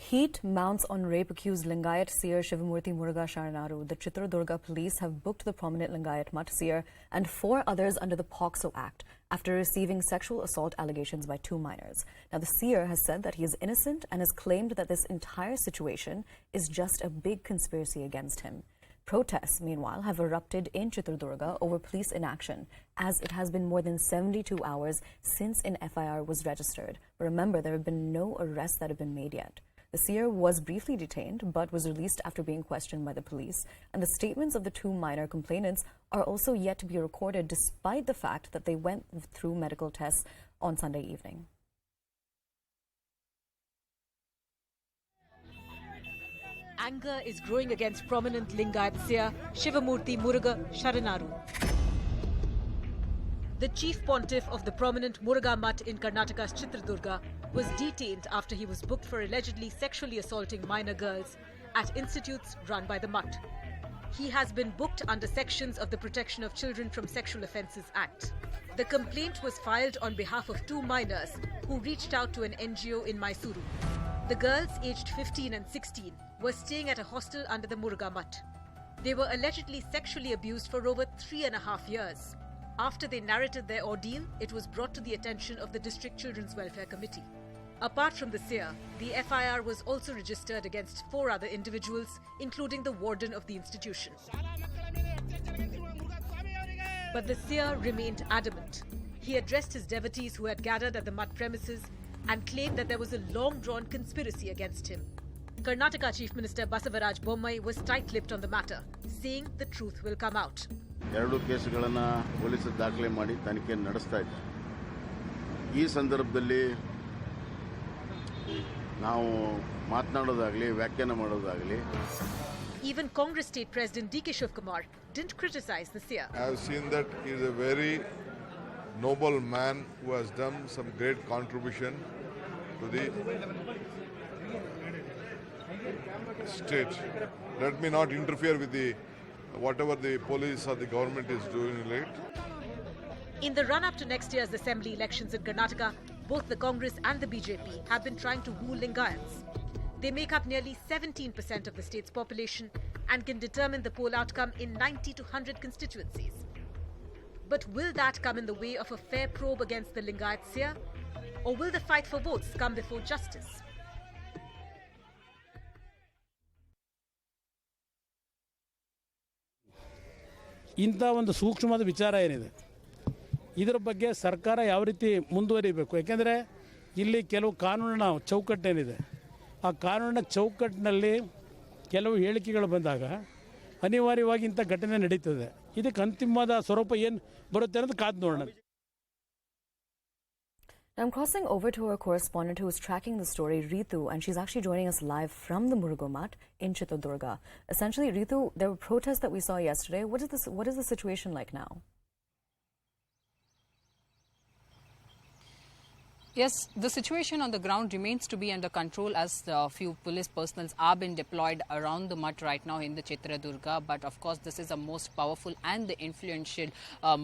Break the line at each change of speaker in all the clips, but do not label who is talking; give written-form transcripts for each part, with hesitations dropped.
Heat mounts on rape-accused Lingayat Seer Shivamurthy Murugha Sharanaru. The Chitradurga police have booked the prominent Lingayat Mutt seer and 4 others under the POCSO Act after receiving sexual assault allegations by 2 minors. Now, the seer has said that he is innocent and has claimed that this entire situation is just a big conspiracy against him. Protests, meanwhile, have erupted in Chitradurga over police inaction, as it has been more than 72 hours since an FIR was registered. But remember, there have been no arrests that have been made yet. The seer was briefly detained but was released after being questioned by the police. And the statements of the 2 minor complainants are also yet to be recorded, despite the fact that they went through medical tests on Sunday evening.
Anger is growing against prominent Lingayat Seer Shivamurthy Murugha Sharanaru. The chief pontiff of the prominent Murugha Mutt in Karnataka's Chitradurga was detained after he was booked for allegedly sexually assaulting minor girls at institutes run by the Mutt. He has been booked under sections of the Protection of Children from Sexual Offences Act. The complaint was filed on behalf of 2 minors who reached out to an NGO in Mysuru. The girls, aged 15 and 16, were staying at a hostel under the Murugha Mutt. They were allegedly sexually abused for over 3.5 years. After they narrated their ordeal, it was brought to the attention of the District Children's Welfare Committee. Apart from the seer, the FIR was also registered against 4 other individuals, including the warden of the institution. But the seer remained adamant. He addressed his devotees who had gathered at the Mutt premises and claimed that there was a long-drawn conspiracy against him. Karnataka Chief Minister Basavaraj Bommai was tight-lipped on the matter, saying the truth will come out.
2 ಕೇಸುಗಳನ್ನು ಪೊಲೀಸರು ದಾಖಲೆ ಮಾಡಿ ತನಿಖೆ ನಡೆಸ್ತಾ ಇದ್ದಾರೆ. ಈ ಸಂದರ್ಭದಲ್ಲಿ ನಾವು ಮಾತನಾಡೋದಾಗಲಿ ವ್ಯಾಖ್ಯಾನ ಮಾಡೋದಾಗಲಿ.
Even Congress State President D.K. Shivkumar didn't criticize the seer.
I have seen that he is a very noble man who has done some great contribution to the state. Let me not interfere with whatever the police or the government is doing late.
In the run-up to next year's assembly elections in Karnataka, both the Congress and the BJP have been trying to woo Lingayats. They make up nearly 17% of the state's population and can determine the poll outcome in 90 to 100 constituencies. But will that come in the way of a fair probe against the Lingayat seer? Or will the fight for votes come before justice?
ಇಂಥ ಒಂದು ಸೂಕ್ಷ್ಮವಾದ ವಿಚಾರ ಏನಿದೆ ಇದರ ಬಗ್ಗೆ ಸರ್ಕಾರ ಯಾವ ರೀತಿ ಮುಂದುವರಿಬೇಕು. ಯಾಕೆಂದರೆ ಇಲ್ಲಿ ಕೆಲವು ಕಾನೂನಿನ ಚೌಕಟ್ಟೇನಿದೆ ಆ ಕಾನೂನಿನ ಚೌಕಟ್ಟಿನಲ್ಲಿ ಕೆಲವು ಹೇಳಿಕೆಗಳು ಬಂದಾಗ ಅನಿವಾರ್ಯವಾಗಿ ಇಂಥ ಘಟನೆ ನಡೀತದೆ. ಇದಕ್ಕೆ ಅಂತಿಮವಾದ ಸ್ವರೂಪ ಏನು ಬರುತ್ತೆ ಅನ್ನೋದು ಕಾದು ನೋಡೋಣ.
Now I'm crossing over to our correspondent who is tracking the story, Ritu, and she's actually joining us live from the Murugha Mutt in Chitradurga. Essentially, Ritu, there were protests that we saw yesterday. What is the situation like now?
Yes, the situation on the ground remains to be under control as a few police personnel are being deployed around the Mutt right now in the Chitradurga. But of course, this is the most powerful and the influential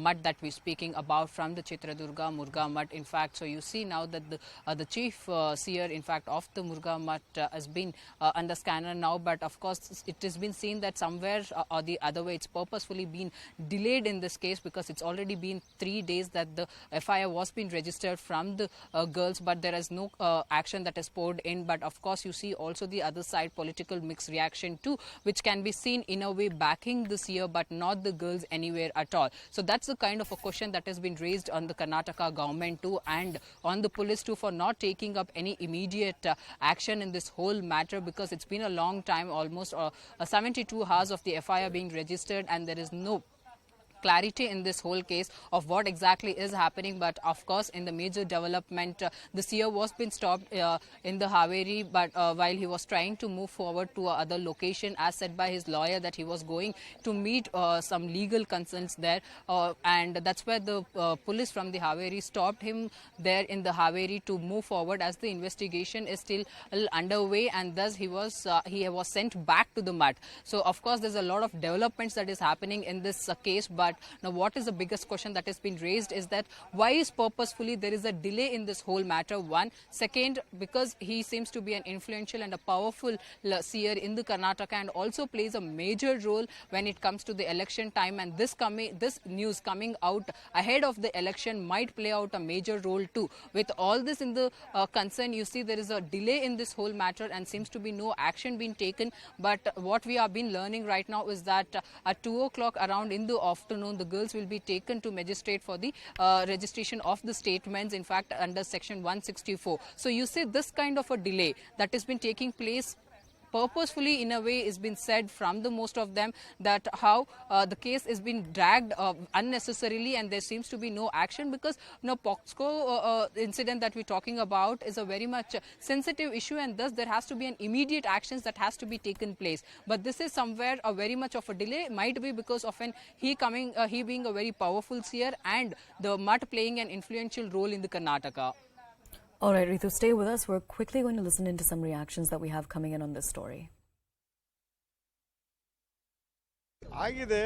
Mutt that we're speaking about from the Chitradurga Murugha Mutt. In fact, so you see now that the chief seer, in fact, of the Murugha Mutt has been under scanner now. But of course, it has been seen that somewhere or the other way, it's purposefully been delayed in this case because it's already been 3 days that the FIR was being registered from the girls, but there is no action that is poured in. But of course, you see also the other side, political mixed reaction too, which can be seen in a way backing this year, but not the girls anywhere at all. So that's the kind of a question that has been raised on the Karnataka government too, and on the police too, for not taking up any immediate action in this whole matter, because it's been a long time, almost 72 hours of the FIR being registered, and there is no clarity in this whole case of what exactly is happening. But of course, in the major development, the seer was been stopped in the Haveri, but while he was trying to move forward to other location, as said by his lawyer that he was going to meet some legal concerns there, and that's where the police from the Haveri stopped him there in the Haveri to move forward, as the investigation is still underway, and thus he was sent back to the Mutt. So of course, there's a lot of developments that is happening in this case, but But now what is the biggest question that has been raised is that why is purposefully there is a delay in this whole matter? One. Second, because he seems to be an influential and a powerful seer in the Karnataka and also plays a major role when it comes to the election time, and this news coming out ahead of the election might play out a major role too. With all this in the concern, you see there is a delay in this whole matter and seems to be no action being taken. But what we have been learning right now is that at 2 o'clock around in the afternoon, the girls will be taken to magistrate for the registration of the statements, in fact under section 164. So you see this kind of a delay that has been taking place purposefully in a way is been said from the most of them, that how the case is being dragged unnecessarily and there seems to be no action, because POCSO incident that we're talking about is a very much sensitive issue, and thus there has to be an immediate actions that has to be taken place. But this is somewhere a very much of a delay, might be because of he being a very powerful seer and the Mutt playing an influential role in the Karnataka.
All right, Ritu, stay with us. We're quickly going to listen into some reactions that we have coming in on this story.
ಆಗಿದೆ,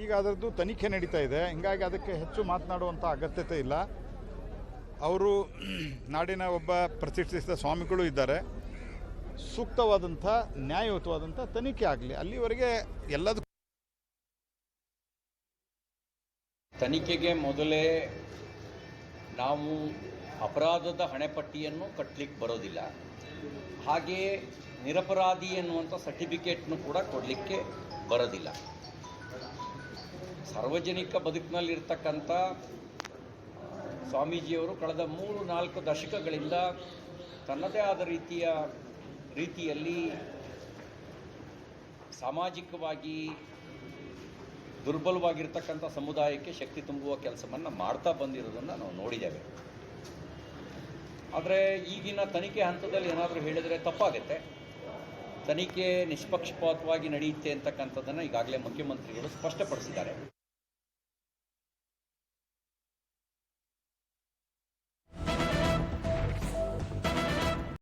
ಈಗ ಅದರದ್ದು ತನಿಖೆ ನಡೀತಾ ಇದೆ. ಹಿಂಗಾಗಿ ಅದಕ್ಕೆ ಹೆಚ್ಚು ಮಾತನಾಡುವಂಥ ಅಗತ್ಯತೆ ಇಲ್ಲ. ಅವರು ನಾಡಿನ ಒಬ್ಬ ಪ್ರತಿಷ್ಠಿತ ಸ್ವಾಮಿಗಳು ಇದ್ದಾರೆ. ಸೂಕ್ತವಾದಂಥ ನ್ಯಾಯಯುತವಾದಂಥ ತನಿಖೆ ಆಗಲಿ, ಅಲ್ಲಿವರೆಗೆ ಎಲ್ಲದಕ್ಕೂ
ತನಿಖೆಗೆ ಮೊದಲೇ ನಾವು ಅಪರಾಧದ ಹಣೆಪಟ್ಟಿಯನ್ನು ಕಟ್ಟಲಿಕ್ಕೆ ಬರೋದಿಲ್ಲ, ಹಾಗೆಯೇ ನಿರಪರಾಧಿ ಎನ್ನುವಂಥ ಸರ್ಟಿಫಿಕೇಟ್ನು ಕೂಡ ಕೊಡಲಿಕ್ಕೆ ಬರೋದಿಲ್ಲ. ಸಾರ್ವಜನಿಕ ಬದುಕಿನಲ್ಲಿರ್ತಕ್ಕಂಥ ಸ್ವಾಮೀಜಿಯವರು ಕಳೆದ 3-4 ದಶಕಗಳಿಂದ ತನ್ನದೇ ಆದ ರೀತಿಯಲ್ಲಿ ಸಾಮಾಜಿಕವಾಗಿ ದುರ್ಬಲವಾಗಿರ್ತಕ್ಕಂಥ ಸಮುದಾಯಕ್ಕೆ ಶಕ್ತಿ ತುಂಬುವ ಕೆಲಸವನ್ನು ಮಾಡ್ತಾ ಬಂದಿರೋದನ್ನು ನಾವು ನೋಡಿದ್ದೇವೆ. ಆದರೆ ಈಗಿನ ತನಿಖೆ ಹಂತದಲ್ಲಿ ಏನಾದರೂ ಹೇಳಿದರೆ ತಪ್ಪಾಗುತ್ತೆ. ತನಿಖೆ ನಿಷ್ಪಕ್ಷಪಾತವಾಗಿ ನಡೆಯುತ್ತೆ ಅಂತಕ್ಕಂಥದ್ದನ್ನು ಈಗಾಗಲೇ ಮುಖ್ಯಮಂತ್ರಿಗಳು ಸ್ಪಷ್ಟಪಡಿಸಿದ್ದಾರೆ.